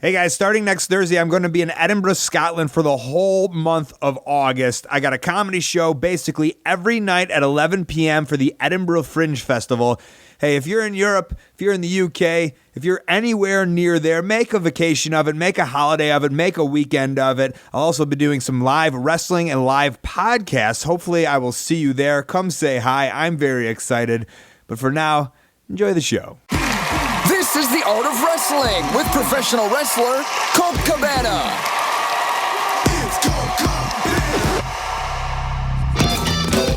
Hey guys, starting next Thursday, I'm going to be in Edinburgh, Scotland for the whole month of August. I got a comedy show basically every night at 11 p.m. for the Edinburgh Fringe Festival. Hey, if you're in Europe, if you're in the UK, if you're anywhere near there, make a vacation of it, make a holiday of it, make a weekend of it. I'll also be doing some live wrestling and live podcasts. Hopefully I will see you there. Come say hi. I'm very excited. But for now, enjoy the show. This is The Art of Wrestling with professional wrestler Colt Cabana.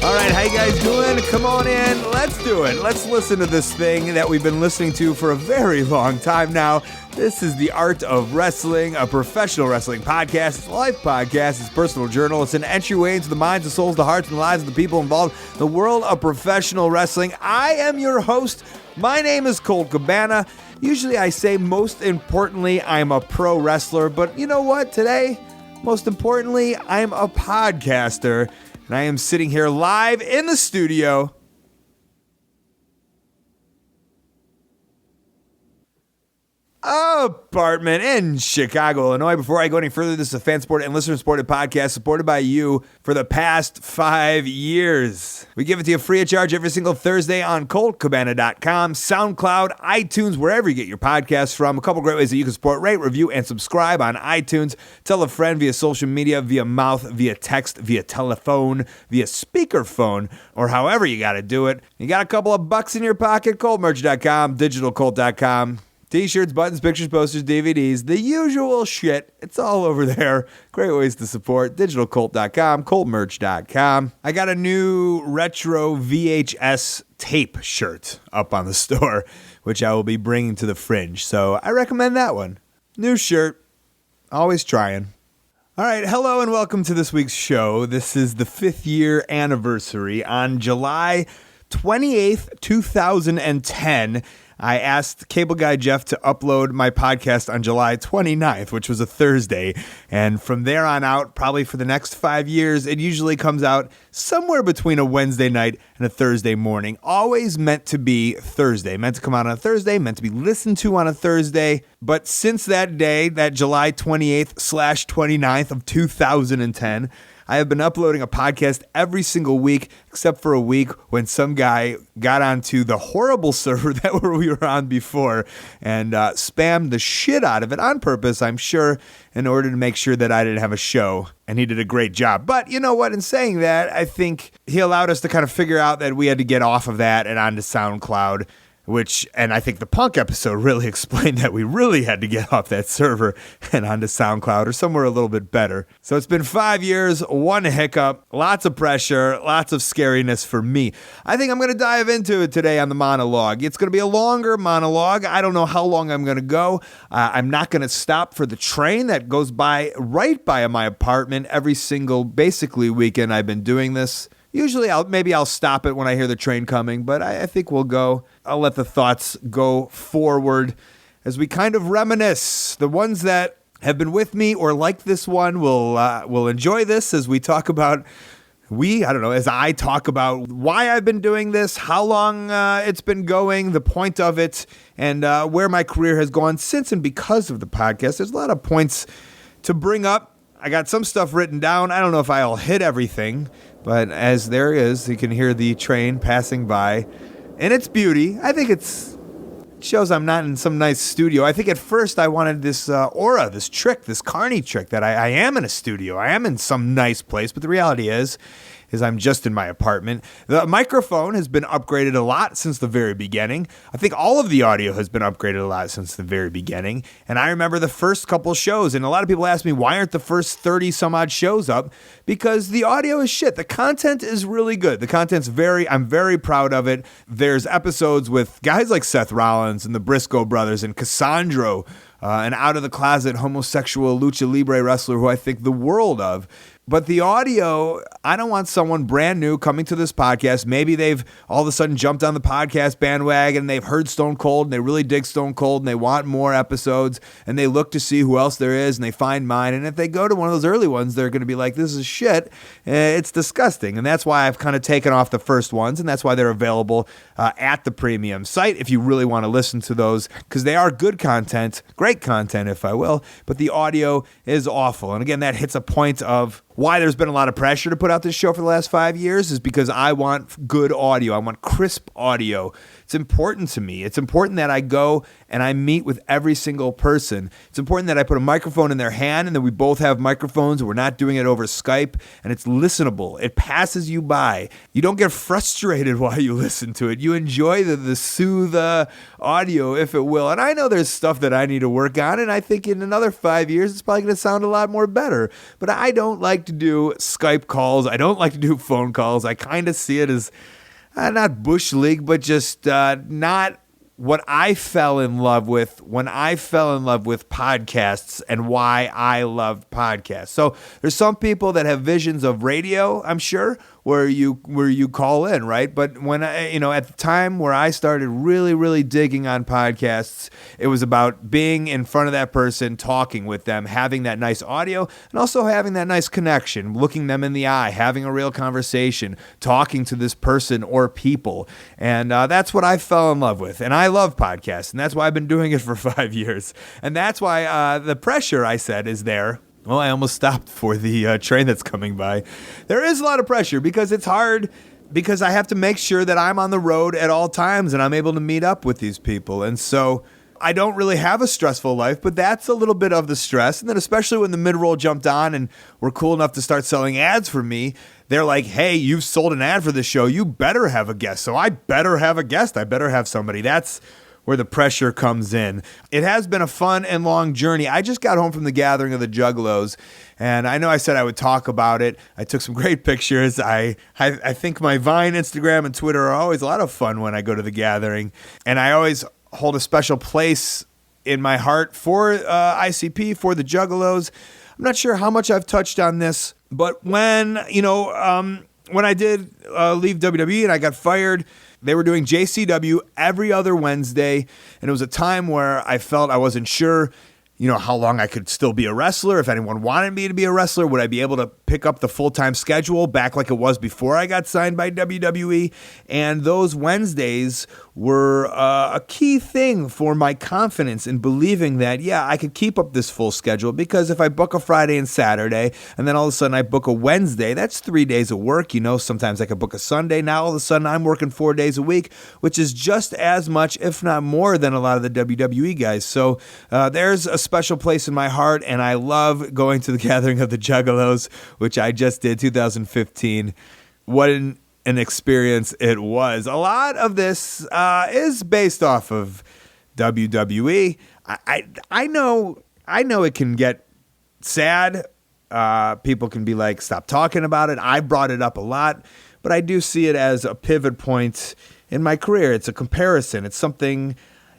All right, how you guys doing? Come on in. Let's do it. Let's listen to this thing that we've been listening to for a very long time now. This is The Art of Wrestling, a professional wrestling podcast. It's a life podcast. It's a personal journal. It's an entryway into the minds, the souls, the hearts, and the lives of the people involved in the world of professional wrestling. I am your host. My name is Colt Cabana. Usually I say most importantly, I'm a pro wrestler, but you know what? Today, most importantly, I'm a podcaster, and I am sitting here live in the studio apartment in Chicago, Illinois. Before I go any further, this is a fan-supported and listener-supported podcast supported by you for the past 5 years. We give it to you free of charge every single Thursday on ColtCabana.com, SoundCloud, iTunes, wherever you get your podcasts from. A couple great ways that you can support, rate, review, and subscribe on iTunes. Tell a friend via social media, via mouth, via text, via telephone, via speakerphone, or however you got to do it. You got a couple of bucks in your pocket, ColtMerch.com, DigitalColt.com. T-shirts, buttons, pictures, posters, DVDs, the usual shit. It's all over there. Great ways to support. DigitalColt.com, ColtMerch.com. I got a new retro VHS tape shirt up on the store, which I will be bringing to the Fringe. So I recommend that one. New shirt. Always trying. All right, hello and welcome to this week's show. This is the 5th year anniversary. On July 28th, 2010, I asked Cable Guy Jeff to upload my podcast on July 29th, which was a Thursday. And from there on out, probably for the next 5 years, it usually comes out somewhere between a Wednesday night and a Thursday morning. Always meant to be Thursday. Meant to come out on a Thursday, meant to be listened to on a Thursday. But since that day, that July 28th/29th of 2010, I have been uploading a podcast every single week, except for a week when some guy got onto the horrible server that we were on before and spammed the shit out of it on purpose, I'm sure, in order to make sure that I didn't have a show. And he did a great job. But you know what? In saying that, I think he allowed us to kind of figure out that we had to get off of that and onto SoundCloud. And I think the Punk episode really explained that we really had to get off that server and onto SoundCloud or somewhere a little bit better. So it's been 5 years, one hiccup, lots of pressure, lots of scariness for me. I think I'm going to dive into it today on the monologue. It's going to be a longer monologue. I don't know how long I'm going to go. I'm not going to stop for the train that goes right by my apartment every single, basically, weekend I've been doing this. Usually I'll stop it when I hear the train coming, but I think we'll go. I'll let the thoughts go forward as we kind of reminisce. The ones that have been with me or like this one will enjoy this as we talk about, as I talk about why I've been doing this, how long it's been going, the point of it, and where my career has gone since and because of the podcast. There's a lot of points to bring up. I got some stuff written down. I don't know if I'll hit everything, but as there is, you can hear the train passing by in its beauty. I think it shows I'm not in some nice studio. I think at first I wanted this aura, this trick, this carny trick that I am in a studio. I am in some nice place, but the reality is I'm just in my apartment. The microphone has been upgraded a lot since the very beginning. I think all of the audio has been upgraded a lot since the very beginning. And I remember the first couple shows, and a lot of people ask me, why aren't the first 30 some odd shows up? Because the audio is shit. The content is really good. The content's I'm very proud of it. There's episodes with guys like Seth Rollins and the Briscoe brothers and Cassandro, an out-of-the-closet homosexual lucha libre wrestler who I think the world of. But the audio, I don't want someone brand new coming to this podcast. Maybe they've all of a sudden jumped on the podcast bandwagon and they've heard Stone Cold and they really dig Stone Cold and they want more episodes and they look to see who else there is and they find mine. And if they go to one of those early ones, they're going to be like, this is shit. It's disgusting. And that's why I've kind of taken off the first ones, and that's why they're available at the premium site if you really want to listen to those, because they are good content, great content if I will, but the audio is awful. And again, that hits a point of why there's been a lot of pressure to put out this show for the last 5 years is because I want good audio. I want crisp audio. It's important to me. It's important that I go and I meet with every single person. It's important that I put a microphone in their hand and that we both have microphones and we're not doing it over Skype, and it's listenable. It passes you by. You don't get frustrated while you listen to it. You enjoy the soothe audio, if it will. And I know there's stuff that I need to work on, and I think in another 5 years it's probably going to sound a lot more better. But I don't like to do Skype calls. I don't like to do phone calls. I kind of see it as not bush league, but just not what I fell in love with when I fell in love with podcasts and why I loved podcasts. So there's some people that have visions of radio, I'm sure, where you call in, right? But when at the time where I started really digging on podcasts, it was about being in front of that person, talking with them, having that nice audio, and also having that nice connection, looking them in the eye, having a real conversation, talking to this person or people. And that's what I fell in love with. And I love podcasts, and that's why I've been doing it for 5 years. And that's why the pressure, I said, is there. Well, I almost stopped for the train that's coming by. There is a lot of pressure because it's hard, because I have to make sure that I'm on the road at all times and I'm able to meet up with these people. And so I don't really have a stressful life, but that's a little bit of the stress. And then especially when the mid-roll jumped on and were cool enough to start selling ads for me, they're like, hey, you've sold an ad for this show. You better have a guest. So I better have a guest. I better have somebody. That's where the pressure comes in. It has been a fun and long journey. I just got home from the gathering of the Juggalos, and I know I said I would talk about it. I took some great pictures. I think my Vine, Instagram, and Twitter are always a lot of fun when I go to the gathering, and I always hold a special place in my heart for ICP, for the Juggalos. I'm not sure how much I've touched on this, but when I did leave WWE and I got fired, they were doing JCW every other Wednesday, and it was a time where I felt I wasn't sure, how long I could still be a wrestler. If anyone wanted me to be a wrestler, would I be able to pick up the full-time schedule back like it was before I got signed by WWE? And those Wednesdays were a key thing for my confidence in believing that, I could keep up this full schedule, because if I book a Friday and Saturday, and then all of a sudden I book a Wednesday, that's 3 days of work. Sometimes I could book a Sunday. Now all of a sudden I'm working 4 days a week, which is just as much, if not more, than a lot of the WWE guys. So there's a special place in my heart, and I love going to the gathering of the Juggalos, which I just did 2015. What an experience it was. A lot of this is based off of WWE. I know it can get sad. People can be like, stop talking about it. I brought it up a lot, but I do see it as a pivot point in my career. It's a comparison. It's something,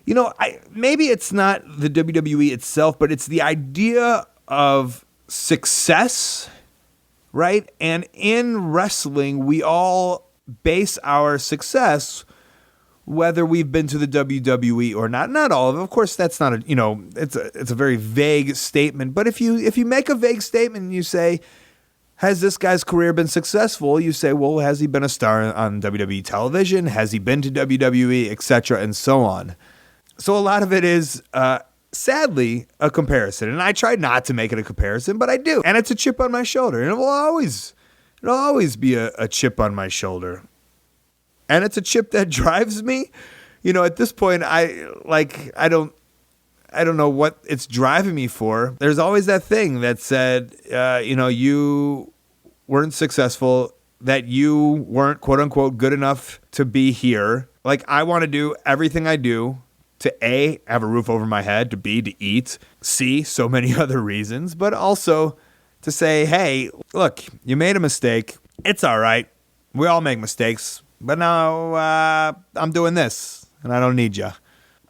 maybe it's not the WWE itself, but it's the idea of success, right? And in wrestling, we all base our success whether we've been to the WWE or not. Not all of it. Of course, that's not it's a very vague statement. But if you make a vague statement and you say, has this guy's career been successful? You say, well, has he been a star on WWE television? Has he been to WWE, etc., and so on? So a lot of it is, sadly, a comparison. And I try not to make it a comparison, but I do. And it's a chip on my shoulder. And it'll always be a chip on my shoulder. And it's a chip that drives me. At this point, I don't know what it's driving me for. There's always that thing that said, you weren't successful, that you weren't, quote unquote, good enough to be here. Like, I want to do everything I do to A, have a roof over my head, to B, to eat, C, so many other reasons, but also to say, hey, look, you made a mistake. It's all right. We all make mistakes. But now I'm doing this, and I don't need you.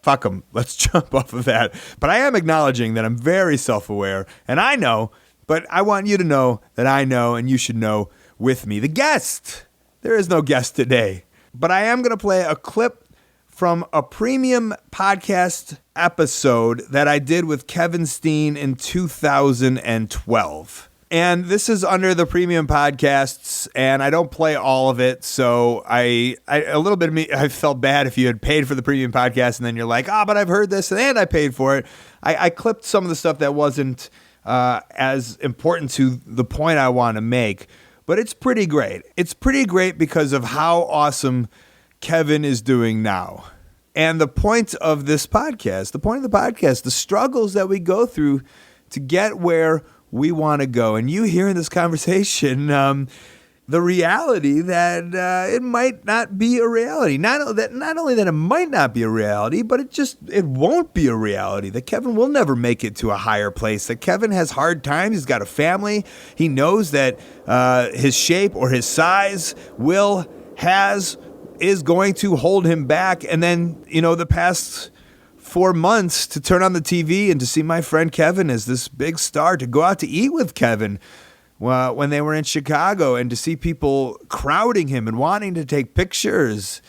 Fuck them. Let's jump off of that. But I am acknowledging that I'm very self-aware, and I know But I want you to know that I know, and you should know with me. The guest. There is no guest today. But I am going to play a clip from a premium podcast episode that I did with Kevin Steen in 2012. And this is under the premium podcasts, and I don't play all of it, so I a little bit of me, I felt bad if you had paid for the premium podcast, and then you're like, but I've heard this, and I paid for it. I clipped some of the stuff that wasn't as important to the point I want to make, but it's pretty great. It's pretty great because of how awesome Kevin is doing now. And the point of this podcast, the struggles that we go through to get where we want to go. And you hear in this conversation the reality that it might not be a reality. Not only that it might not be a reality, but it won't be a reality. That Kevin will never make it to a higher place. That Kevin has hard times. He's got a family. He knows that his shape or his size is going to hold him back. And then, the past 4 months to turn on the TV and to see my friend Kevin as this big star, to go out to eat with Kevin when they were in Chicago, and to see people crowding him and wanting to take pictures,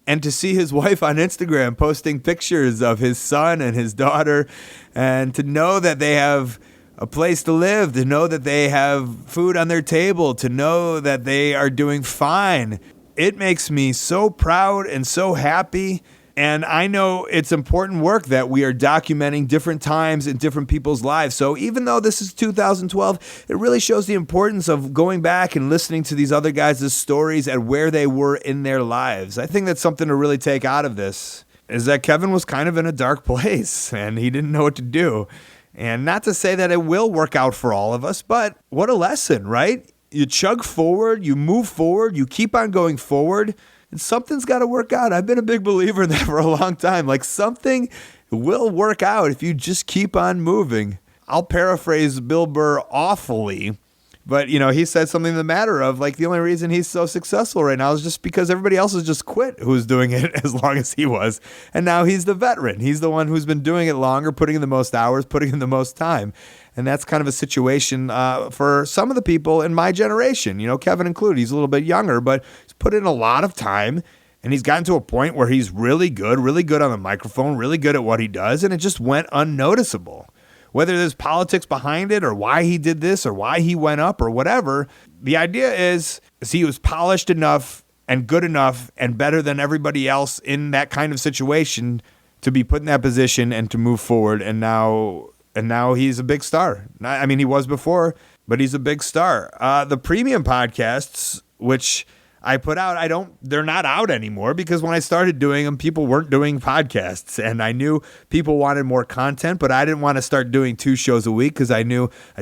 and to see his wife on Instagram posting pictures of his son and his daughter, and to know that they have a place to live, to know that they have food on their table, to know that they are doing fine. It makes me so proud and so happy. And I know it's important work that we are documenting different times in different people's lives. So even though this is 2012, it really shows the importance of going back and listening to these other guys' stories and where they were in their lives. I think that's something to really take out of this, is that Kevin was kind of in a dark place and he didn't know what to do. And not to say that it will work out for all of us, but what a lesson, right? You chug forward, you move forward, you keep on going forward, and something's got to work out. I've been a big believer in that for a long time. Like, something will work out if you just keep on moving. I'll paraphrase Bill Burr awfully, but, he said something to the matter of, like, the only reason he's so successful right now is just because everybody else has just quit who was doing it as long as he was. And now he's the veteran. He's the one who's been doing it longer, putting in the most hours, putting in the most time. And that's kind of a situation for some of the people in my generation, Kevin included. He's a little bit younger, but he's put in a lot of time, and he's gotten to a point where he's really good on the microphone, really good at what he does, and it just went unnoticeable. Whether there's politics behind it or why he did this or why he went up or whatever, the idea is he was polished enough and good enough and better than everybody else in that kind of situation to be put in that position and to move forward. And now he's a big star. I mean, he was before, but he's a big star. The premium podcasts, which I put out, they're not out anymore, because when I started doing them, people weren't doing podcasts, and I knew people wanted more content, but I didn't want to start doing 2 shows a week, because I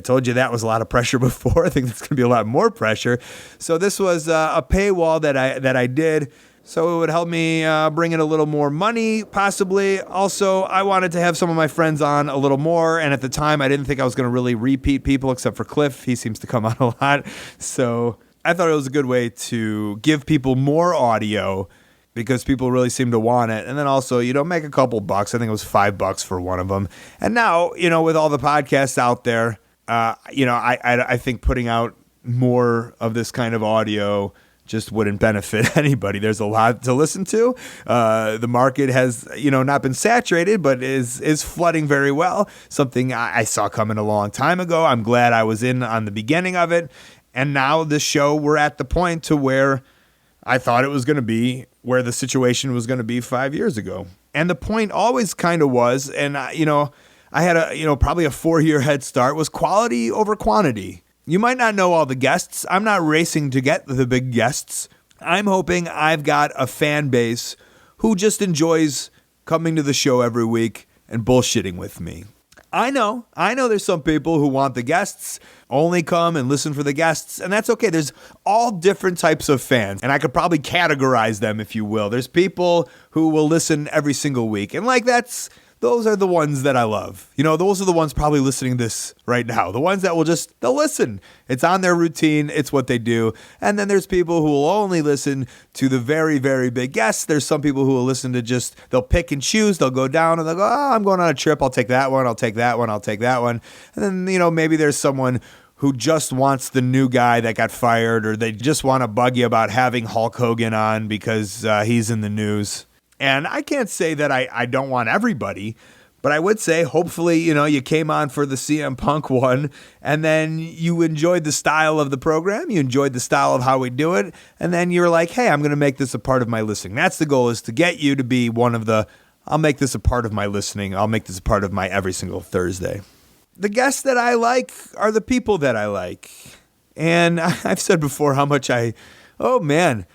told you that was a lot of pressure before. I think that's going to be a lot more pressure. So this was a paywall that I did. So it would help me bring in a little more money, possibly. Also, I wanted to have some of my friends on a little more, and at the time, I didn't think I was going to really repeat people, except for Cliff. He seems to come on a lot. So I thought it was a good way to give people more audio, because people really seem to want it. And then also, make a couple bucks. I think it was $5 for one of them. And now, with all the podcasts out there, I think putting out more of this kind of audio just wouldn't benefit anybody. There's a lot to listen to. The market has, not been saturated, but is flooding very well. Something I saw coming a long time ago. I'm glad I was in on the beginning of it. And now this show, we're at the point to where I thought it was going to be, where the situation was going to be 5 years ago. And the point always kind of was, and I had probably a 4-year head start, was quality over quantity. You might not know all the guests. I'm not racing to get the big guests. I'm hoping I've got a fan base who just enjoys coming to the show every week and bullshitting with me. I know there's some people who want the guests, only come and listen for the guests, and that's okay. There's all different types of fans, and I could probably categorize them, if you will. There's people who will listen every single week, and those are the ones that I love. Those are the ones probably listening to this right now. The ones that they'll listen. It's on their routine. It's what they do. And then there's people who will only listen to the very, very big guests. There's some people who will listen to they'll pick and choose. They'll go down and they'll go, I'm going on a trip. I'll take that one. I'll take that one. I'll take that one. And then, maybe there's someone who just wants the new guy that got fired, or they just want to bug you about having Hulk Hogan on because he's in the news. And I can't say that I don't want everybody, but I would say hopefully, you came on for the CM Punk one, and then you enjoyed the style of the program, you enjoyed the style of how we do it, and then you're like, hey, I'm going to make this a part of my listening. That's the goal, is to get you to be one of the, I'll make this a part of my listening, I'll make this a part of my every single Thursday. The guests that I like are the people that I like. And I've said before how much oh man,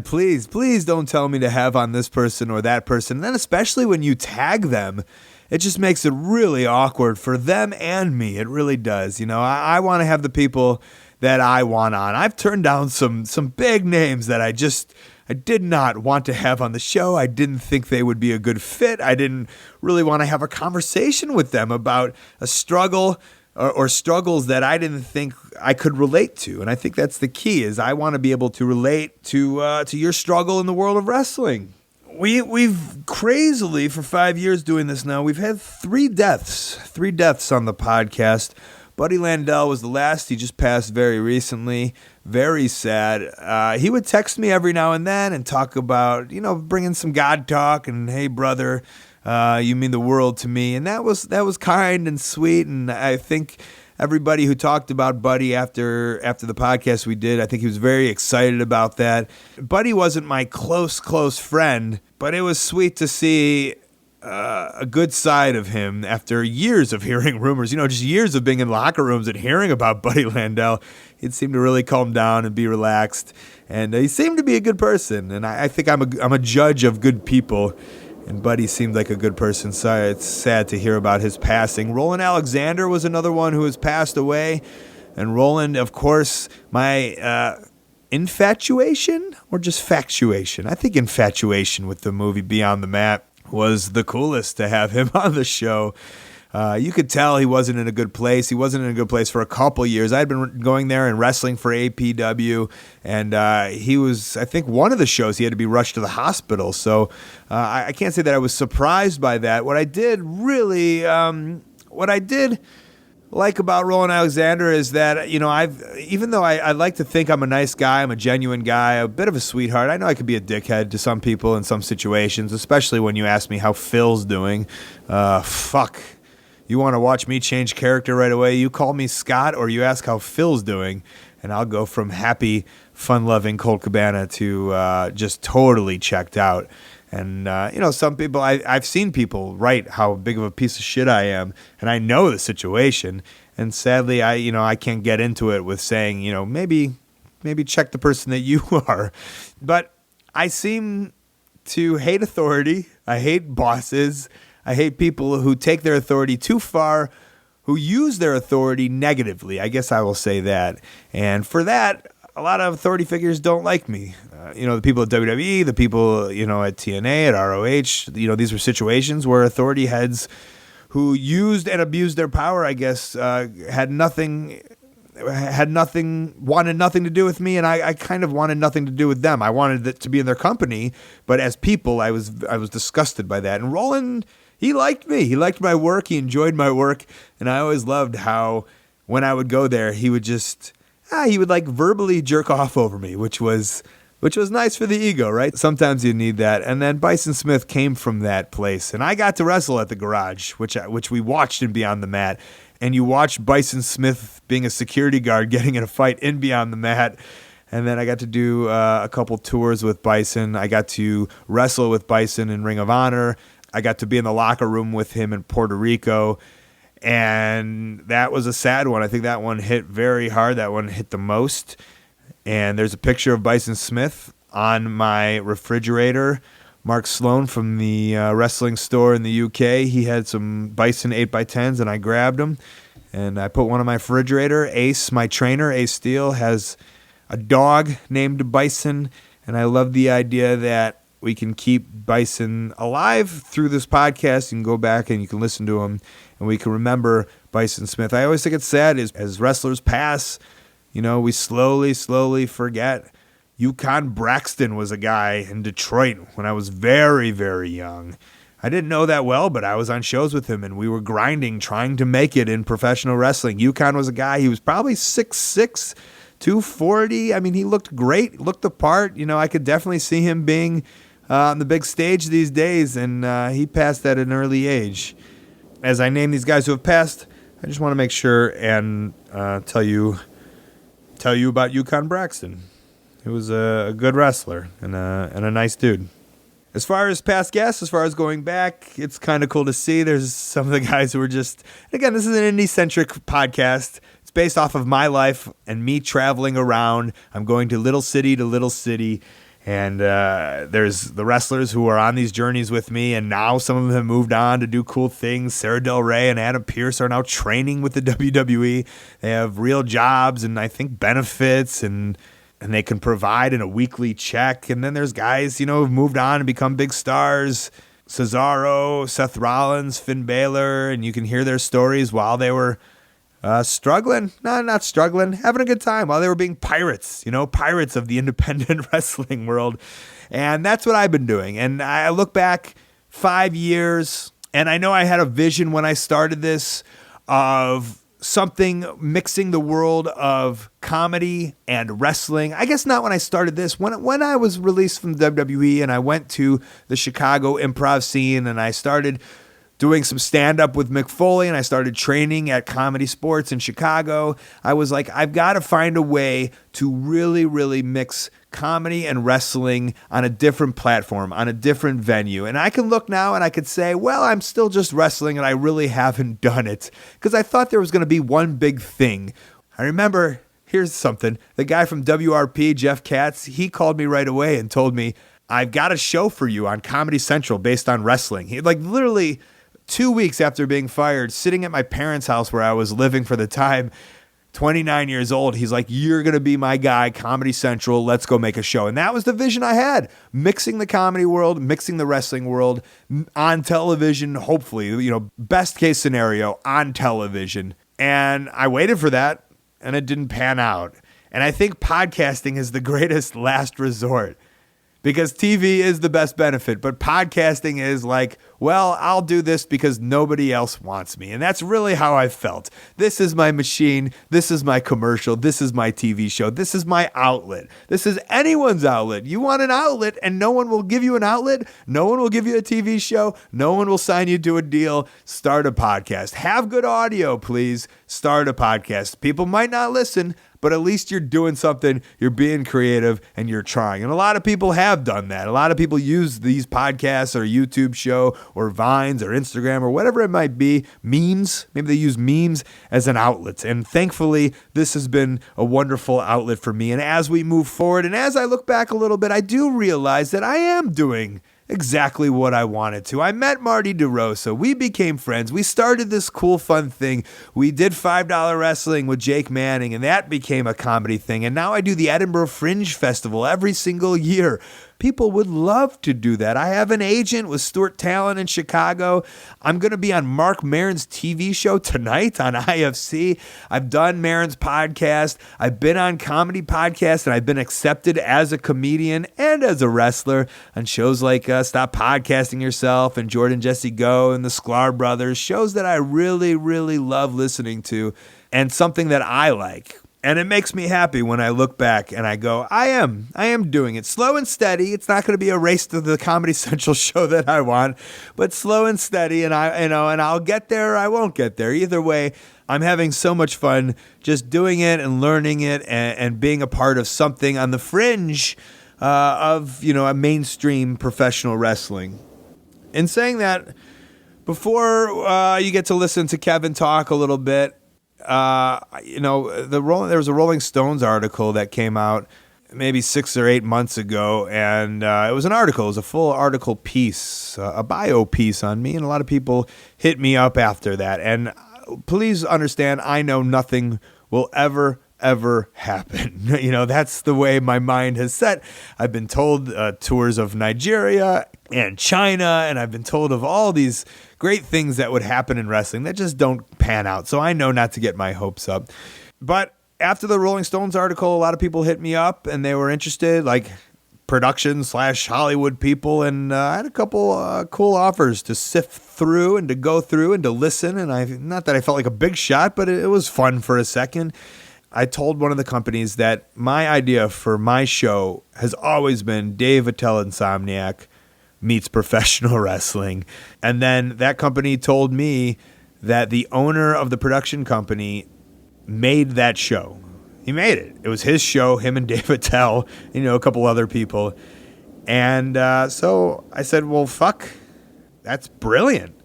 please don't tell me to have on this person or that person. And then especially when you tag them, it just makes it really awkward for them and me. It really does. I want to have the people that I want on. I've turned down some big names that I did not want to have on the show. I didn't think they would be a good fit. I didn't really want to have a conversation with them about a struggle or struggles that I didn't think I could relate to. And I think that's the key, is I want to be able to relate to your struggle in the world of wrestling. We've crazily, for 5 years doing this now, we've had 3 deaths on the podcast. Buddy Landell was the last. He just passed very recently. Very sad. He would text me every now and then and talk about, bringing some God talk and, hey, brother, you mean the world to me. And that was kind and sweet. And I think everybody who talked about Buddy after the podcast we did, I think he was very excited about that. Buddy wasn't my close friend, but it was sweet to see a good side of him after years of hearing rumors, just years of being in locker rooms and hearing about Buddy Landell. He'd seemed to really calm down and be relaxed, and he seemed to be a good person. And I think I'm a judge of good people, and Buddy seemed like a good person. So it's sad to hear about his passing. Roland Alexander was another one who has passed away, and Roland, of course, my infatuation or just factuation? I think infatuation with the movie Beyond the Mat was the coolest to have him on the show. You could tell he wasn't in a good place. He wasn't in a good place for a couple years. I had been going there and wrestling for APW, and he was, I think, one of the shows he had to be rushed to the hospital. So I can't say that I was surprised by that. What I did like about Roland Alexander is that, even though I like to think I'm a nice guy, I'm a genuine guy, a bit of a sweetheart, I know I could be a dickhead to some people in some situations, especially when you ask me how Phil's doing. Fuck. You want to watch me change character right away? You call me Scott or you ask how Phil's doing, and I'll go from happy, fun-loving Colt Cabana to just totally checked out. And, some people, I've seen people write how big of a piece of shit I am, and I know the situation. And sadly, I can't get into it with saying, maybe check the person that you are. But I seem to hate authority. I hate bosses. I hate people who take their authority too far, who use their authority negatively. I guess I will say that. And for that, a lot of authority figures don't like me. The people at WWE, the people, at TNA, at ROH, these were situations where authority heads who used and abused their power, I guess, wanted nothing to do with me, and I kind of wanted nothing to do with them. I wanted it to be in their company, but as people, I was disgusted by that. And Roland, he liked me. He liked my work. He enjoyed my work, and I always loved how when I would go there, he would like verbally jerk off over me, which was nice for the ego, right? Sometimes you need that. And then Bison Smith came from that place, and I got to wrestle at the Garage, which we watched in Beyond the Mat. And you watch Bison Smith being a security guard getting in a fight in Beyond the Mat. And then I got to do a couple tours with Bison. I got to wrestle with Bison in Ring of Honor. I got to be in the locker room with him in Puerto Rico. And that was a sad one. I think that one hit very hard. That one hit the most. And there's a picture of Bison Smith on my refrigerator. Mark Sloan from the wrestling store in the UK, he had some Bison 8x10s, and I grabbed them. And I put one on my refrigerator. Ace, my trainer, Ace Steele, has a dog named Bison. And I love the idea that we can keep Bison alive through this podcast. You can go back and you can listen to him, and we can remember Bison Smith. I always think it's sad as wrestlers pass, we slowly forget. Yukon Braxton was a guy in Detroit when I was very, very young. I didn't know that well, but I was on shows with him, and we were grinding, trying to make it in professional wrestling. Yukon was a guy, he was probably 6'6", 240. I mean, he looked great, looked the part. I could definitely see him being on the big stage these days, and he passed at an early age. As I name these guys who have passed, I just want to make sure and tell you about Yukon Braxton. He was a good wrestler and a nice dude. As far as past guests, as far as going back, it's kind of cool to see. There's some of the guys who were just, again, this is an indie-centric podcast. It's based off of my life and me traveling around. I'm going to little city to little city. And there's the wrestlers who are on these journeys with me, and now some of them have moved on to do cool things. Sarah Del Rey and Adam Pearce are now training with the WWE. They have real jobs and I think benefits, and they can provide in a weekly check. And then there's guys, who've moved on and become big stars. Cesaro, Seth Rollins, Finn Balor, and you can hear their stories while they were struggling. No, not struggling. Having a good time while they were being pirates, pirates of the independent wrestling world. And that's what I've been doing. And I look back 5 years, and I know I had a vision when I started this of something mixing the world of comedy and wrestling. I guess not when I started this. When I was released from the WWE and I went to the Chicago improv scene and I started doing some stand-up with Mick Foley, and I started training at Comedy Sports in Chicago, I was like, I've got to find a way to really, really mix comedy and wrestling on a different platform, on a different venue. And I can look now and I could say, well, I'm still just wrestling and I really haven't done it, because I thought there was going to be one big thing. I remember, here's something, the guy from WRP, Jeff Katz, he called me right away and told me, I've got a show for you on Comedy Central based on wrestling. He literally 2 weeks after being fired, sitting at my parents' house where I was living for the time, 29 years old, he's like, you're going to be my guy, Comedy Central, let's go make a show. And that was the vision I had, mixing the comedy world, mixing the wrestling world on television, hopefully, best case scenario, on television. And I waited for that, and it didn't pan out. And I think podcasting is the greatest last resort, because TV is the best benefit, but podcasting is like, well, I'll do this because nobody else wants me. And that's really how I felt. This is my machine. This is my commercial. This is my TV show. This is my outlet. This is anyone's outlet. You want an outlet and no one will give you an outlet. No one will give you a TV show. No one will sign you to a deal. Start a podcast. Have good audio, please. Start a podcast. People might not listen, but at least you're doing something, you're being creative, and you're trying. And a lot of people have done that. A lot of people use these podcasts or YouTube show or Vines or Instagram or whatever it might be, memes. Maybe they use memes as an outlet. And thankfully, this has been a wonderful outlet for me. And as we move forward, and as I look back a little bit, I do realize that I am doing exactly what I wanted to. I met Marty DeRosa. We became friends. We started this cool, fun thing. We did $5 wrestling with Jake Manning, and that became a comedy thing. And now I do the Edinburgh Fringe Festival every single year. People would love to do that. I have an agent with Stuart Talon in Chicago. I'm going to be on Mark Maron's TV show tonight on IFC. I've done Maron's podcast. I've been on comedy podcasts, and I've been accepted as a comedian and as a wrestler on shows like Stop Podcasting Yourself and Jordan Jesse Go and the Sklar Brothers, shows that I really, really love listening to and something that I like. And it makes me happy when I look back and I go, I am doing it slow and steady. It's not going to be a race to the Comedy Central show that I want, but slow and steady. And I'll get there or I won't get there. Either way, I'm having so much fun just doing it and learning it and being a part of something on the fringe of, a mainstream professional wrestling. In saying that, before you get to listen to Kevin talk a little bit, there was a Rolling Stones article that came out maybe 6 or 8 months ago, and it was an article. It was a full article piece, a bio piece on me, and a lot of people hit me up after that. And please understand, I know nothing will ever happen. That's the way my mind has set. I've been told tours of Nigeria and China, and I've been told of all these great things that would happen in wrestling that just don't pan out. So I know not to get my hopes up. But after the Rolling Stones article, a lot of people hit me up and they were interested, like production / Hollywood people, and I had a couple cool offers to sift through and to go through and to listen. And not that I felt like a big shot, but it was fun for a second. I told one of the companies that my idea for my show has always been Dave Attell Insomniac meets professional wrestling. And then that company told me that the owner of the production company made that show. He made it. It was his show, him and Dave Attell, a couple other people. And so I said, well, fuck, that's brilliant.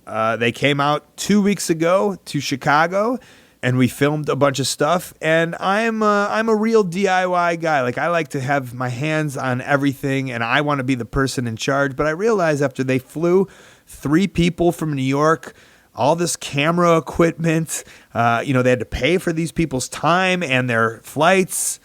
They came out 2 weeks ago to Chicago, and we filmed a bunch of stuff. And I'm a real DIY guy. Like, I like to have my hands on everything, and I want to be the person in charge. But I realized after they flew 3 people from New York, all this camera equipment, they had to pay for these people's time and their flights.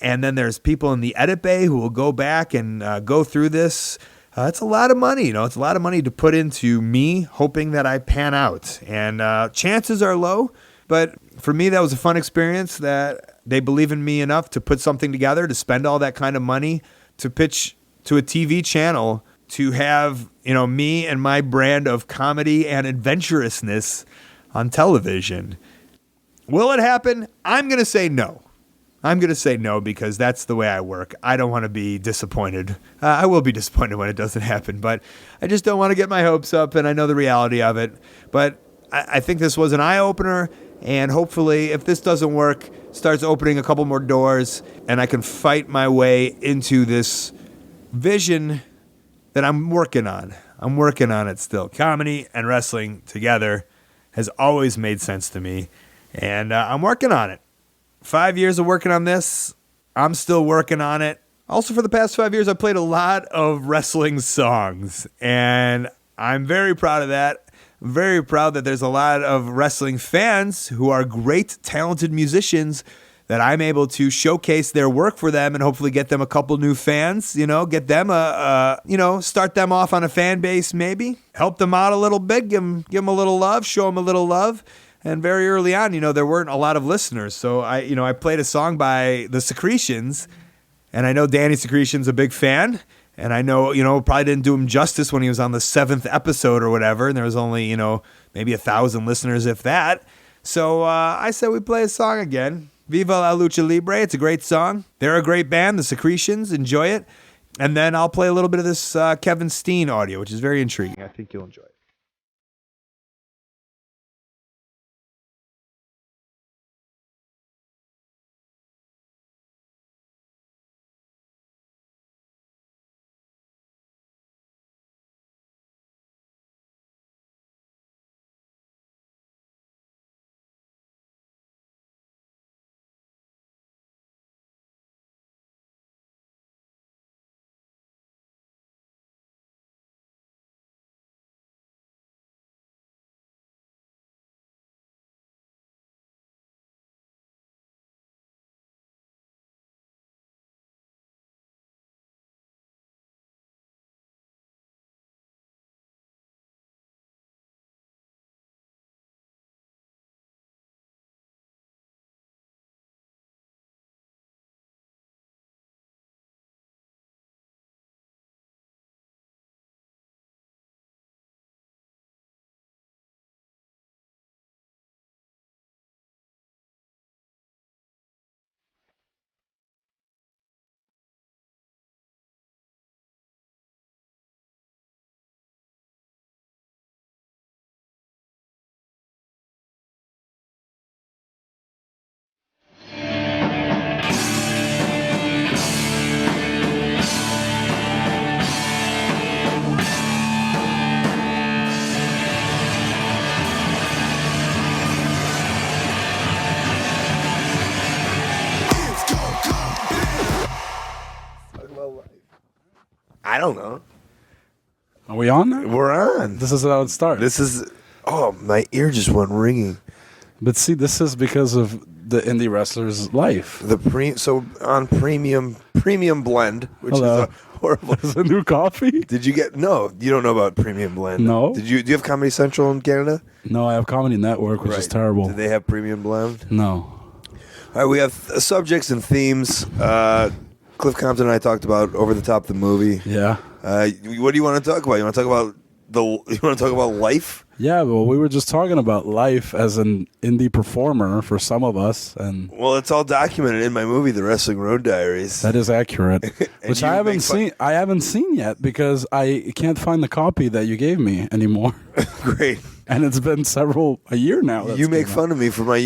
And then there's people in the edit bay who will go back and go through this. It's a lot of money, it's a lot of money to put into me hoping that I pan out. And chances are low, but for me, that was a fun experience that they believe in me enough to put something together, to spend all that kind of money, to pitch to a TV channel, to have, me and my brand of comedy and adventurousness on television. Will it happen? I'm going to say no. I'm going to say no because that's the way I work. I don't want to be disappointed. I will be disappointed when it doesn't happen, but I just don't want to get my hopes up, and I know the reality of it. But I think this was an eye-opener, and hopefully, if this doesn't work, starts opening a couple more doors, and I can fight my way into this vision that I'm working on. I'm working on it still. Comedy and wrestling together has always made sense to me, and I'm working on it. 5 years of working on this. I'm still working on it. Also, for the past 5 years, I played a lot of wrestling songs, and I'm very proud of that. I'm very proud that there's a lot of wrestling fans who are great, talented musicians that I'm able to showcase their work for them and hopefully get them a couple new fans, get them start them off on a fan base maybe, help them out a little bit, give them a little love, show them a little love. And very early on, there weren't a lot of listeners. So I played a song by the Secretions, and I know Danny Secretion's a big fan. And I know, probably didn't do him justice when he was on the 7th episode or whatever. And there was only, maybe 1,000 listeners, if that. So I said we play a song again. Viva la Lucha Libre. It's a great song. They're a great band, the Secretions. Enjoy it. And then I'll play a little bit of this Kevin Steen audio, which is very intriguing. I think you'll enjoy it. I don't know. Are we on now? We're on. This is how it starts. This is. Oh, my ear just went ringing. But see, this is because of the indie wrestler's life. So on premium blend, which Hello. is a horrible. Is a new coffee? Did you get? No, you don't know about premium blend. No. Do you have Comedy Central in Canada? No, I have Comedy Network, which is terrible. Do they have premium blend? No. All right, we have subjects and themes. Cliff Compton and I talked about Over the Top, the movie. Yeah. What do you want to talk about? You want to talk about life? Yeah, well, we were just talking about life as an indie performer for some of us, and Well, it's all documented in my movie, The Wrestling Road Diaries. that is accurate. Which you I haven't make fun- seen. I haven't seen yet because I can't find the copy that you gave me anymore. Great. And it's been a year now. You make fun of me for my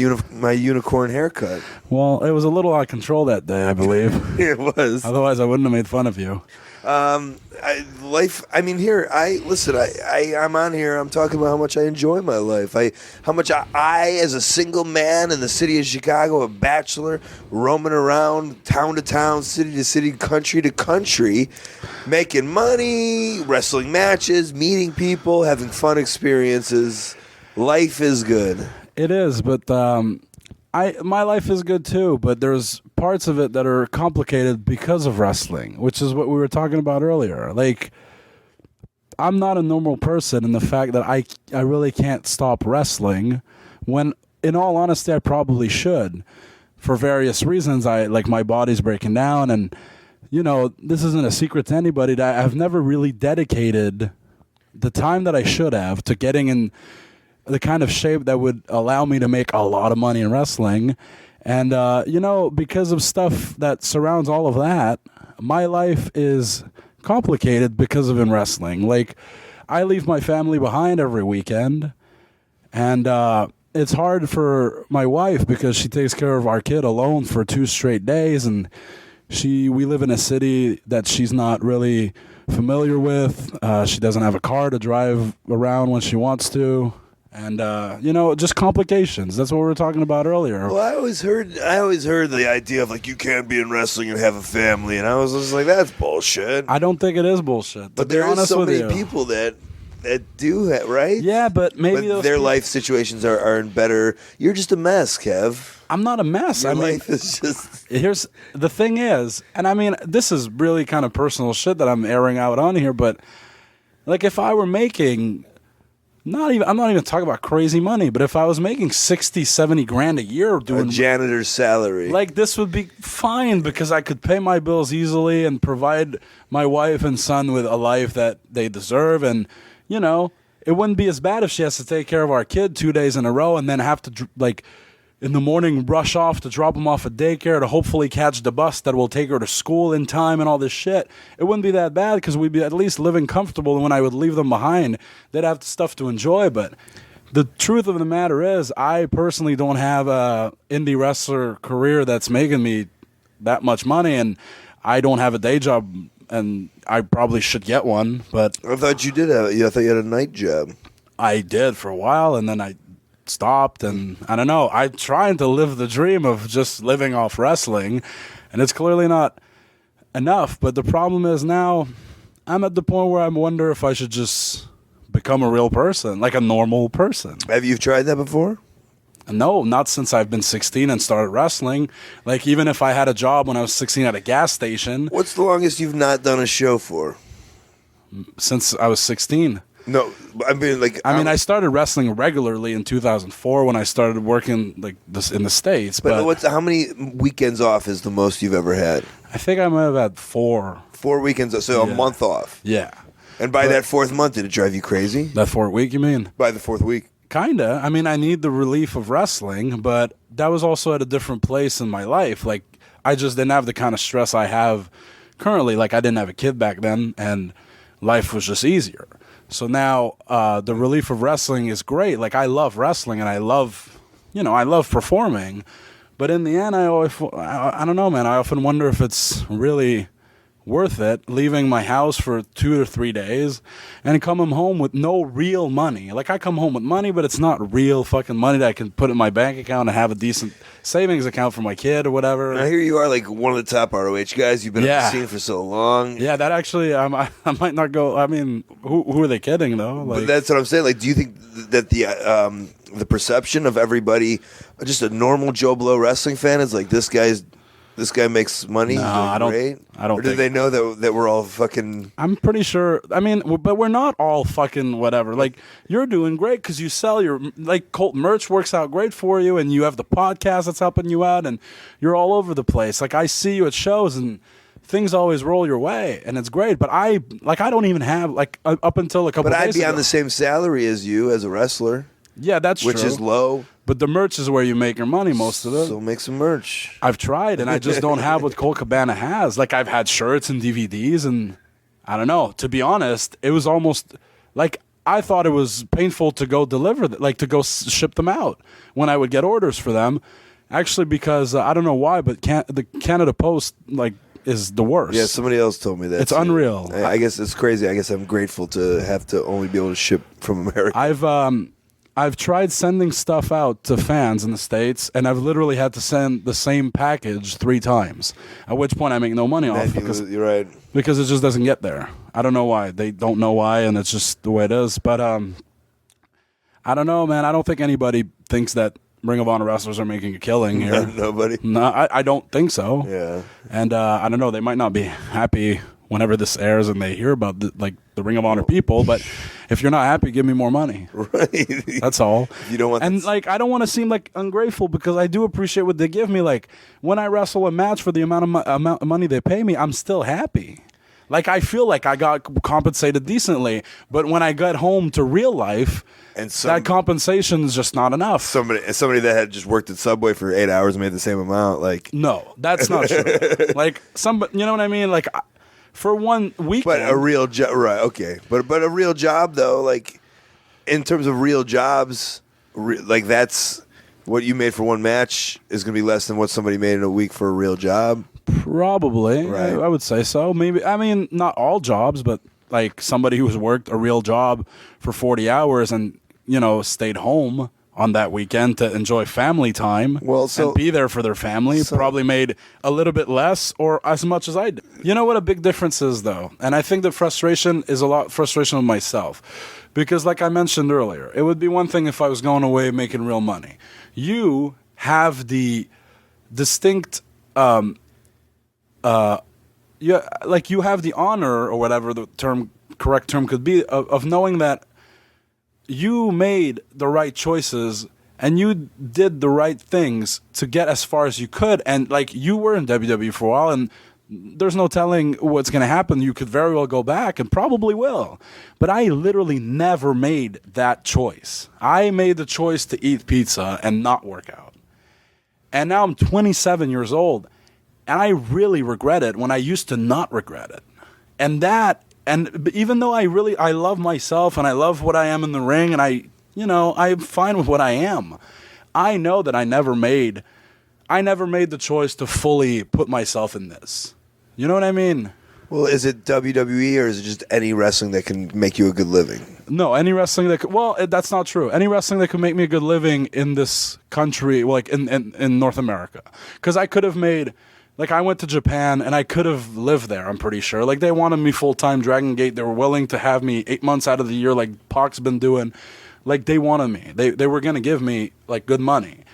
unicorn haircut. Well, it was a little out of control that day, I believe. It was. Otherwise, I wouldn't have made fun of you. Life. I mean, I'm on here. I'm talking about how much I enjoy my life. How much I, as a single man in the city of Chicago, a bachelor, roaming around town to town, city to city, country to country, making money, wrestling matches, meeting people, having fun experiences. Life is good. It is, but my life is good too, but there's parts of it that are complicated because of wrestling, which is what we were talking about earlier. Like, I'm not a normal person in the fact that I really can't stop wrestling when, in all honesty, I probably should. For various reasons, my body's breaking down, and, this isn't a secret to anybody that I've never really dedicated the time that I should have to getting in the kind of shape that would allow me to make a lot of money in wrestling. And, because of stuff that surrounds all of that, my life is complicated because of in wrestling. Like, I leave my family behind every weekend, and it's hard for my wife because she takes care of our kid alone for 2 straight days, and we live in a city that she's not really familiar with. She doesn't have a car to drive around when she wants to. And, just complications. That's what we were talking about earlier. Well, I always heard the idea of, you can't be in wrestling and have a family, and I was just like, that's bullshit. I don't think it is bullshit. But there is so many people that do that, right? Yeah, but maybe their life situations are in better. You're just a mess, Kev. I'm not a mess. Your life is just. Here's the thing is, and I mean, this is really kind of personal shit that I'm airing out on here, but if I were making. I'm not even talking about crazy money, but if I was making 60, 70 grand a year doing a janitor's salary, this would be fine because I could pay my bills easily and provide my wife and son with a life that they deserve. And, it wouldn't be as bad if she has to take care of our kid 2 days in a row and then have to, in the morning rush off to drop him off at daycare to hopefully catch the bus that will take her to school in time and all this shit. It wouldn't be that bad because we'd be at least living comfortable, and when I would leave them behind, they'd have stuff to enjoy. But the truth of the matter is, I personally don't have a indie wrestler career that's making me that much money, and I don't have a day job, and I probably should get one. But I thought you did I thought you had a night job. I did for a while, and then I stopped, and I don't know. I'm trying to live the dream of just living off wrestling, and it's clearly not enough. But the problem is now I'm at the point where I wonder if I should just become a real person, like a normal person. Have you tried that before? No, not since I've been 16 and started wrestling. Even if I had a job when I was 16 at a gas station. What's the longest you've not done a show for? Since I was 16. No, I mean, I started wrestling regularly in 2004 when I started working in the States. But how many weekends off is the most you've ever had? I think I might have had 4. 4 weekends, so a month off. Yeah. And by that 4th month, did it drive you crazy? That 4th week, you mean? By the 4th week. Kinda. I mean, I need the relief of wrestling, but that was also at a different place in my life. I just didn't have the kind of stress I have currently. I didn't have a kid back then, and life was just easier. So now the relief of wrestling is great. I love wrestling, and I love performing. But in the end, I don't know, man. I often wonder if it's really worth it, leaving my house for 2 or 3 days and coming home with no real money. I come home with money, but it's not real fucking money that I can put in my bank account and have a decent savings account for my kid or whatever. And I hear you are one of the top ROH guys. You've been on the scene for so long. Yeah, that actually, I might not go. I mean, who are they kidding though? But that's what I'm saying. Do you think that the perception of everybody, just a normal Joe Blow wrestling fan, is this guy makes money? No, I don't. Great? I don't. Or do they know that we're all fucking? I'm pretty sure. I mean, but we're not all fucking whatever. You're doing great because you sell your Colt merch works out great for you, and you have the podcast that's helping you out, and you're all over the place. I see you at shows, and things always roll your way, and it's great. But I don't even have up until a couple. But days I'd be ago. on the same salary as you as a wrestler. Yeah, that's which true. is low. But the merch is where you make your money most of it. So make some merch. I've tried, and I just don't have what Colt Cabana has. Like, I've had shirts and DVDs, and I don't know. To be honest, it was almost like I thought it was painful to go to go ship them out when I would get orders for them. Actually, because I don't know why, but the Canada Post is the worst. Yeah, somebody else told me that. It's unreal. I guess it's crazy. I guess I'm grateful to have to only be able to ship from America. I've tried sending stuff out to fans in the States, and I've literally had to send the same package 3 times, at which point I make no money off You're right. because it just doesn't get there. I don't know why. They don't know why, and it's just the way it is. But I don't know, man. I don't think anybody thinks that Ring of Honor wrestlers are making a killing here. Nobody. No, I don't think so. Yeah. And I don't know. They might not be happy whenever this airs and they hear about the Ring of Honor people, but if you're not happy, give me more money. Right. That's all. You don't want. And I don't want to seem ungrateful because I do appreciate what they give me. Like when I wrestle a match for the amount of money they pay me, I'm still happy. I feel like I got compensated decently, but when I got home to real life, that compensation is just not enough. Somebody that had just worked at Subway for 8 hours and made the same amount. No, that's not true. You know what I mean? For 1 week. But a real job, right? Okay, but a real job though, in terms of real jobs, that's what you made for one match is going to be less than what somebody made in a week for a real job. Probably, right? I would say so. Maybe. I mean, not all jobs, but somebody who's worked a real job for 40 hours and stayed home on that weekend to enjoy family time and be there for their family probably made a little bit less or as much as I did. You know what a big difference is, though? And I think the frustration is a lot frustration with myself. Because like I mentioned earlier, it would be one thing if I was going away making real money. You have the distinct... you have the honor or whatever the correct term could be of knowing that you made the right choices and you did the right things to get as far as you could. And you were in WWE for a while and there's no telling what's going to happen. You could very well go back and probably will. But I literally never made that choice. I made the choice to eat pizza and not work out. And now I'm 27 years old. And I really regret it when I used to not regret it. And even though I love myself and I love what I am in the ring and I'm fine with what I am, I know that I never made the choice to fully put myself in this. You know what I mean? Well, is it WWE or is it just any wrestling that can make you a good living? No, any wrestling that could, that's not true. Any wrestling that could make me a good living in this country, in North America. Because I could have made... I went to Japan, and I could have lived there, I'm pretty sure. They wanted me full-time Dragon Gate. They were willing to have me 8 months out of the year like Pac's been doing. They wanted me. They were going to give me, good money.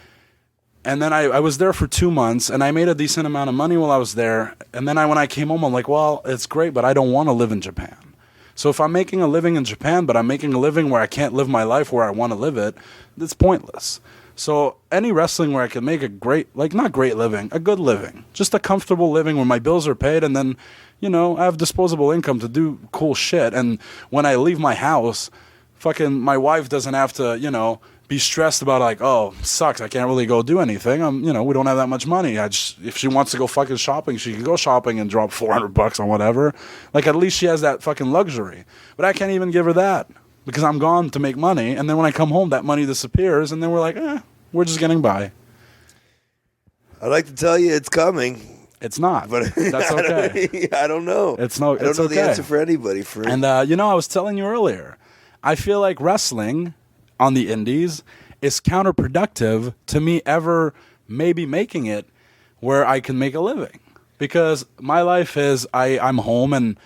And then I was there for 2 months, and I made a decent amount of money while I was there. And then when I came home, I'm like, well, it's great, but I don't want to live in Japan. So if I'm making a living in Japan, but I'm making a living where I can't live my life where I want to live it, it's pointless. So any wrestling where I can make a great, not great living, a good living, just a comfortable living where my bills are paid and then, I have disposable income to do cool shit. And when I leave my house, my wife doesn't have to, be stressed about oh, sucks, I can't really go do anything. We don't have that much money. If she wants to go fucking shopping, she can go shopping and drop $400 on whatever. At least she has that fucking luxury. But I can't even give her that. Because I'm gone to make money, and then when I come home, that money disappears, and then we're we're just getting by. I'd like to tell you it's coming. It's not, but that's okay. I don't know. I don't know the answer for anybody. And I was telling you earlier, I feel like wrestling on the indies is counterproductive to me ever maybe making it where I can make a living. Because my life is I'm home and...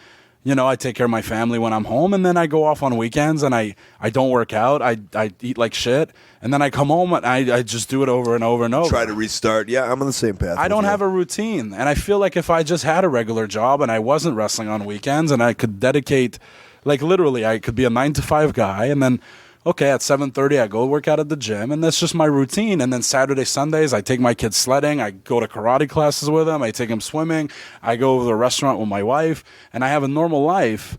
I take care of my family when I'm home, and then I go off on weekends, and I don't work out. I eat like shit, and then I come home, and I just do it over and over and over. Try to restart. Yeah, I'm on the same path. I don't have a routine, and I feel like if I just had a regular job and I wasn't wrestling on weekends, and I could dedicate, literally, I could be a 9-to-5 guy, and then okay, at 7:30 I go work out at the gym, and that's just my routine. And then Saturday, Sundays, I take my kids sledding. I go to karate classes with them. I take them swimming. I go to the restaurant with my wife, and I have a normal life.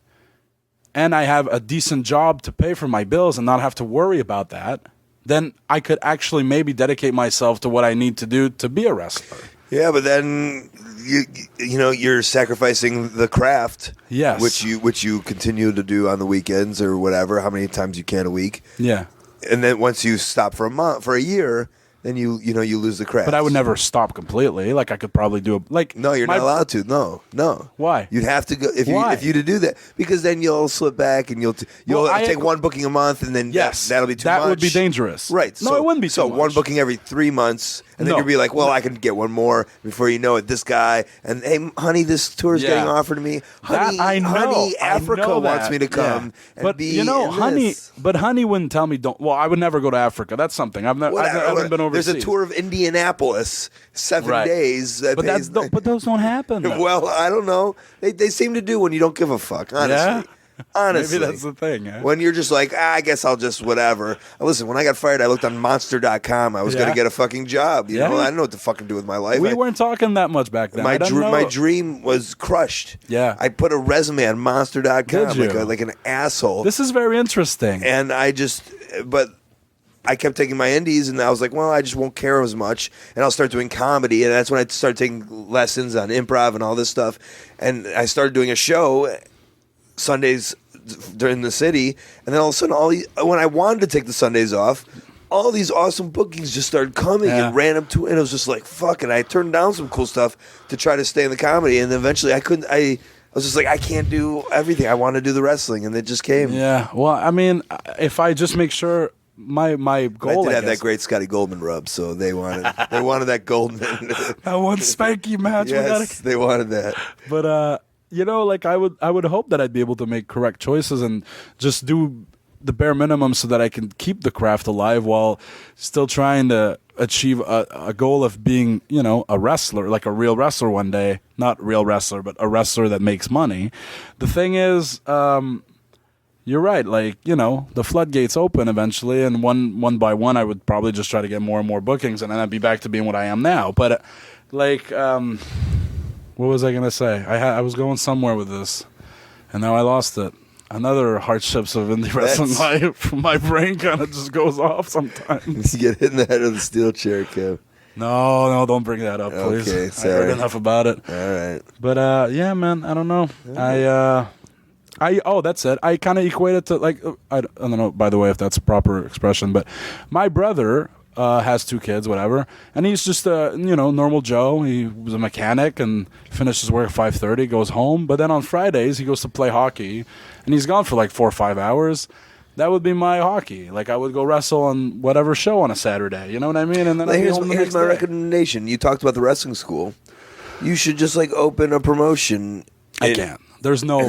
And I have a decent job to pay for my bills and not have to worry about that. Then I could actually maybe dedicate myself to what I need to do to be a wrestler. Yeah, but then you're sacrificing the craft. Yes. Which you continue to do on the weekends or whatever, how many times you can a week. Yeah. And then once you stop for a year, then you lose the craft. But I would never stop completely. Like I could probably do No, you're not allowed to. No. Why? You'd have to go if you to do that, because then you'll slip back and you'll take one booking a month, and then that'll be too much. That would be dangerous. Right. No, it wouldn't be too much. one booking every 3 months, and then you'll be like, well, I can get one more before you know it. This guy, and hey, honey, this tour is getting offered to me. Honey, I know. Honey, Africa I know wants that. me to come and but be honey, this. but honey wouldn't tell me don't. Well, I would never go to Africa. That's something I haven't been overseas. There's a tour of Indianapolis, 7 Right. days. But but those don't happen. though. Well, I don't know. They seem to do when you don't give a fuck, honestly. Yeah? Honestly. Maybe that's the thing. Yeah? When you're just like, I guess I'll just whatever. Listen, when I got fired, I looked on Monster.com. I was going to get a fucking job. You know, I didn't know what to fucking do with my life. We weren't talking that much back then. My dream was crushed. Yeah. I put a resume on Monster.com Did you? like an asshole. This is very interesting. And but I kept taking my indies, and I was like, well, I just won't care as much, and I'll start doing comedy. And that's when I started taking lessons on improv and all this stuff. And I started doing a show Sundays during the city, and then all of a sudden, when I wanted to take the Sundays off, all these awesome bookings just started coming and ran up to it, and it was just like, fuck it. I turned down some cool stuff to try to stay in the comedy, and then eventually I was just like, I can't do everything. I want to do the wrestling, and it just came. Yeah. Well, I mean, if I just make sure my goal, I did have that great Scotty Goldman rub, so they wanted that Goldman. that one spanky match. Yes, they wanted that. But I would hope that I'd be able to make correct choices and just do the bare minimum so that I can keep the craft alive while still trying to achieve a goal of being, a wrestler, like a real wrestler one day. Not real wrestler, but a wrestler that makes money. The thing is, you're right. Like, the floodgates open eventually, and one by one, I would probably just try to get more and more bookings, and then I'd be back to being what I am now. But what was I going to say? I was going somewhere with this, and now I lost it. Another hardships of indie wrestling life. My brain kind of just goes off sometimes. You get hit in the head with a steel chair, Kev. No, don't bring that up, please. Okay, sorry. I heard enough about it. All right. But yeah, man, I don't know. That's it. I kind of equate it to I don't know. By the way, if that's a proper expression, but my brother has 2 kids, whatever, and he's just a normal Joe. He was a mechanic and finishes work at 5:30, goes home. But then on Fridays he goes to play hockey, and he's gone for like 4 or 5 hours. That would be my hockey. Like I would go wrestle on whatever show on a Saturday. You know what I mean? And then here's my recommendation. You talked about the wrestling school. You should just open a promotion. I can't. There's no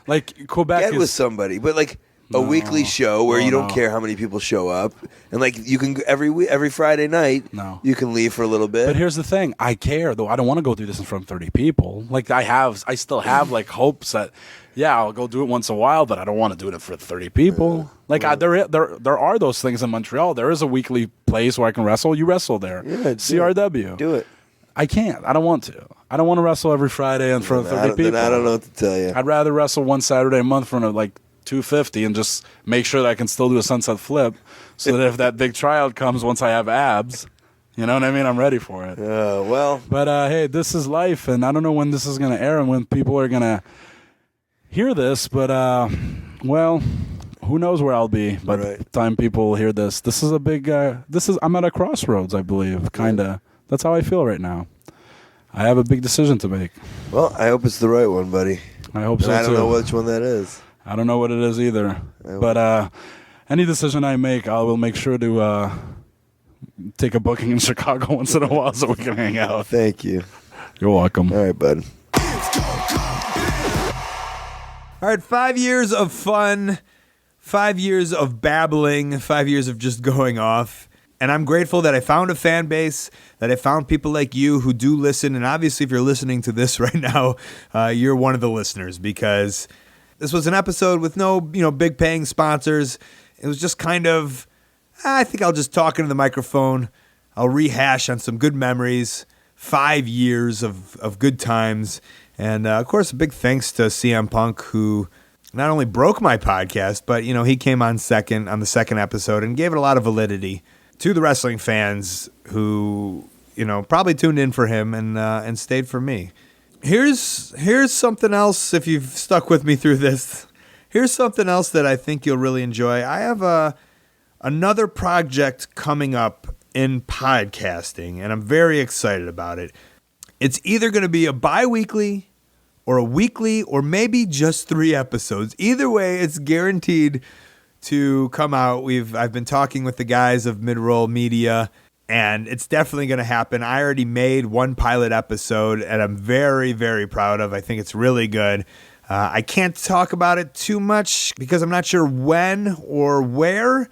Quebec. Get with somebody, but a weekly show where you don't care how many people show up, and you can every Friday night. No. You can leave for a little bit. But here's the thing: I care though. I don't want to go do this in front of 30 people. I still have hopes that, I'll go do it once in a while, but I don't want to do it for 30 people. There are those things in Montreal. There is a weekly place where I can wrestle. You wrestle there. Yeah, CRW. Do it. I can't. I don't want to. I don't want to wrestle every Friday in front of 30 people. Then I don't know what to tell you. I'd rather wrestle one Saturday a month in front of 250 and just make sure that I can still do a sunset flip, so that if that big tryout comes once I have abs, you know what I mean, I'm ready for it. Well. But hey, this is life, and I don't know when this is going to air and when people are going to hear this, but well, who knows where I'll be by the time people hear this. This is a big I'm at a crossroads, I believe, kind of. That's how I feel right now. I have a big decision to make. Well, I hope it's the right one, buddy. I hope so too. I don't know which one that is. I don't know what it is either. But any decision I make, I will make sure to take a booking in Chicago once in a while so we can hang out. Thank you. You're welcome. All right, bud. All right, 5 years of fun, 5 years of babbling, 5 years of just going off. And I'm grateful that I found a fan base, that I found people like you who do listen. And obviously, if you're listening to this right now, you're one of the listeners, because this was an episode with no, big paying sponsors. It was just kind of, I think I'll just talk into the microphone. I'll rehash on some good memories, 5 years of good times. And, of course, a big thanks to CM Punk, who not only broke my podcast, but, he came on the second episode and gave it a lot of validity to the wrestling fans who, probably tuned in for him and stayed for me. Here's something else, if you've stuck with me through this. Here's something else that I think you'll really enjoy. I have another project coming up in podcasting, and I'm very excited about it. It's either going to be a bi-weekly or a weekly or maybe just 3 episodes. Either way, it's guaranteed to come out. I've been talking with the guys of Midroll Media, and it's definitely going to happen. I already made 1 pilot episode, and I'm very, very proud of. I think it's really good. I can't talk about it too much because I'm not sure when or where,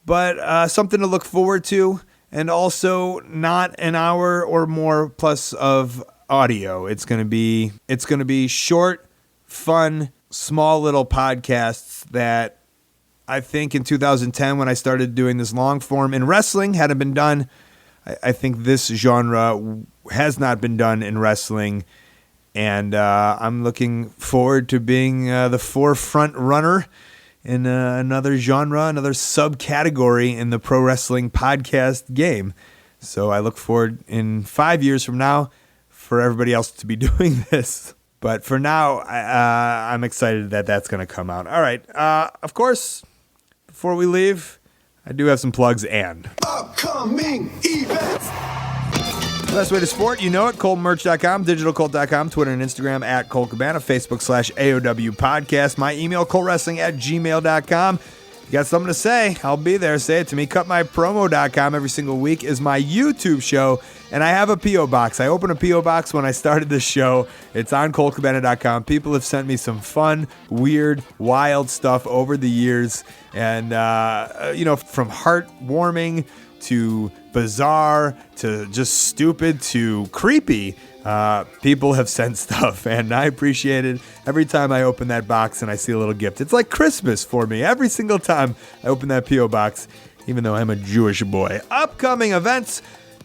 but something to look forward to, and also not an hour or more plus of audio. It's going to be short, fun, small little podcasts that I think in 2010, when I started doing this long form in wrestling, hadn't been done. I think this genre has not been done in wrestling, and I'm looking forward to being the forefront runner in another genre, another subcategory in the pro wrestling podcast game. So I look forward in 5 years from now for everybody else to be doing this. But for now, I'm excited that that's going to come out. All right. Of course, before we leave, I do have some plugs and Upcoming events. best way to support, it, ColtMerch.com, DigitalColt.com, Twitter and Instagram at Colt Cabana, Facebook /AOW Podcast, my email, ColtWrestling@gmail.com. You got something to say? I'll be there. Say it to me. CutMyPromo.com every single week is my YouTube show, and I have a P.O. box. I opened a P.O. box when I started this show. It's on ColtCabana.com. People have sent me some fun, weird, wild stuff over the years, and, from heartwarming to bizarre to just stupid to creepy. People have sent stuff, and I appreciate it every time I open that box and I see a little gift. It's like Christmas for me every single time I open that P.O. box, even though I'm a Jewish boy. Upcoming events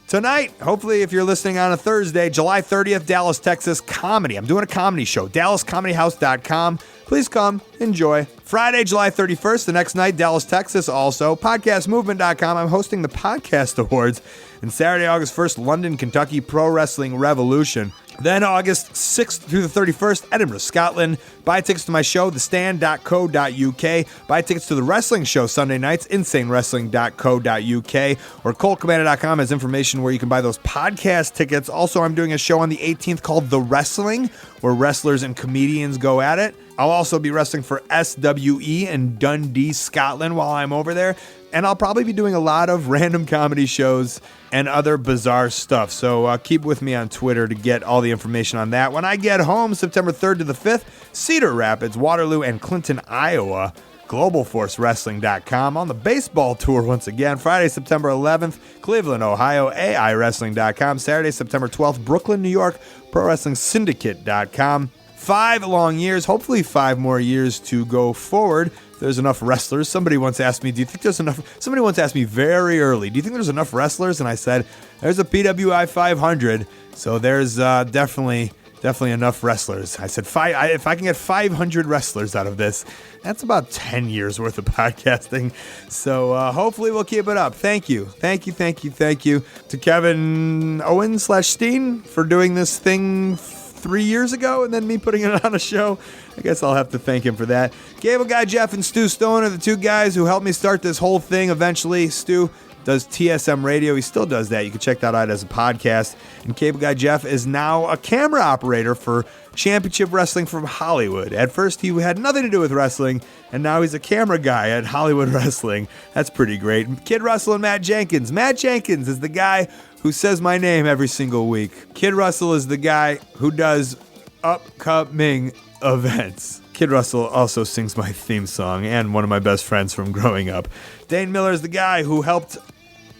tonight, hopefully if you're listening on a Thursday, July 30th, Dallas, Texas, comedy. I'm doing a comedy show, DallasComedyHouse.com. Please come, enjoy. Friday, July 31st, the next night, Dallas, Texas, also. PodcastMovement.com. I'm hosting the Podcast Awards. And Saturday, August 1st, London, Kentucky, Pro Wrestling Revolution. Then August 6th through the 31st, Edinburgh, Scotland. Buy tickets to my show, thestand.co.uk. Buy tickets to the wrestling show Sunday nights, insanewrestling.co.uk. Or ColtCabana.com has information where you can buy those podcast tickets. Also, I'm doing a show on the 18th called The Wrestling, where wrestlers and comedians go at it. I'll also be wrestling for SWE in Dundee, Scotland while I'm over there. And I'll probably be doing a lot of random comedy shows and other bizarre stuff. So keep with me on Twitter to get all the information on that. When I get home, September 3rd to the 5th, Cedar Rapids, Waterloo, and Clinton, Iowa. GlobalForceWrestling.com. On the baseball tour once again. Friday, September 11th, Cleveland, Ohio, AIWrestling.com. Saturday, September 12th, Brooklyn, New York, ProWrestlingSyndicate.com. 5 long years, hopefully 5 more years to go forward. There's enough wrestlers. Somebody once asked me, do you think there's enough? Somebody once asked me very early, do you think there's enough wrestlers? And I said, there's a PWI 500, so there's definitely enough wrestlers. I said, if I can get 500 wrestlers out of this, that's about 10 years worth of podcasting. So hopefully we'll keep it up. Thank you to Kevin Owens /Steen for doing this thing 3 years ago, and then me putting it on a show. I guess I'll have to thank him for that. Cable Guy Jeff and Stu Stone are the 2 guys who helped me start this whole thing eventually. Stu does TSM Radio. He still does that. You can check that out as a podcast. And Cable Guy Jeff is now a camera operator for Championship Wrestling from Hollywood. At first, he had nothing to do with wrestling, and now he's a camera guy at Hollywood Wrestling. That's pretty great. Kid Russell and Matt Jenkins. Matt Jenkins is the guy who says my name every single week. Kid Russell is the guy who does upcoming events. Kid Russell also sings my theme song and one of my best friends from growing up. Dane Miller is the guy who helped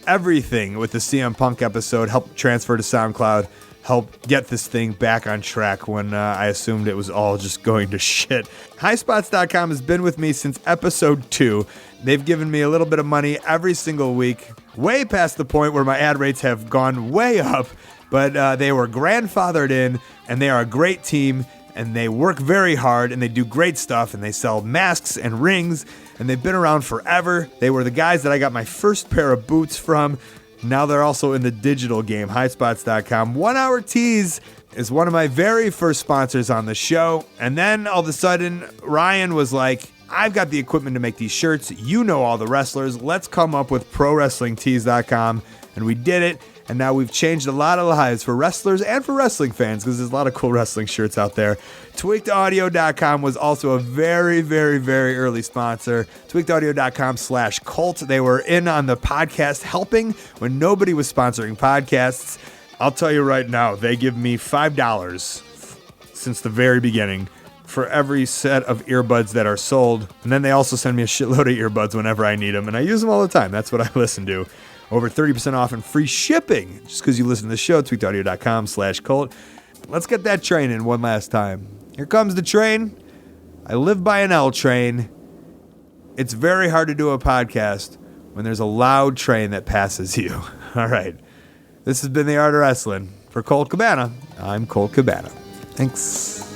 everything with the CM Punk episode, helped transfer to SoundCloud. help get this thing back on track when I assumed it was all just going to shit. Highspots.com has been with me since episode 2. They've given me a little bit of money every single week, way past the point where my ad rates have gone way up, but they were grandfathered in, and they are a great team, and they work very hard, and they do great stuff, and they sell masks and rings, and they've been around forever. They were the guys that I got my first pair of boots from. Now they're also in the digital game, highspots.com. 1 Hour Tees is one of my very first sponsors on the show. And then all of a sudden, Ryan was like, I've got the equipment to make these shirts. You know all the wrestlers. Let's come up with ProWrestlingTees.com. And we did it. And now we've changed a lot of lives for wrestlers and for wrestling fans because there's a lot of cool wrestling shirts out there. TweakedAudio.com was also a very, very, very early sponsor. TweakedAudio.com/Colt. They were in on the podcast helping when nobody was sponsoring podcasts. I'll tell you right now, they give me $5 since the very beginning for every set of earbuds that are sold. And then they also send me a shitload of earbuds whenever I need them. And I use them all the time. That's what I listen to. Over 30% off and free shipping just because you listen to the show, tweakedaudio.com/Colt. Let's get that train in one last time. Here comes the train. I live by an L train. It's very hard to do a podcast when there's a loud train that passes you. All right. This has been The Art of Wrestling. For Colt Cabana, I'm Colt Cabana. Thanks.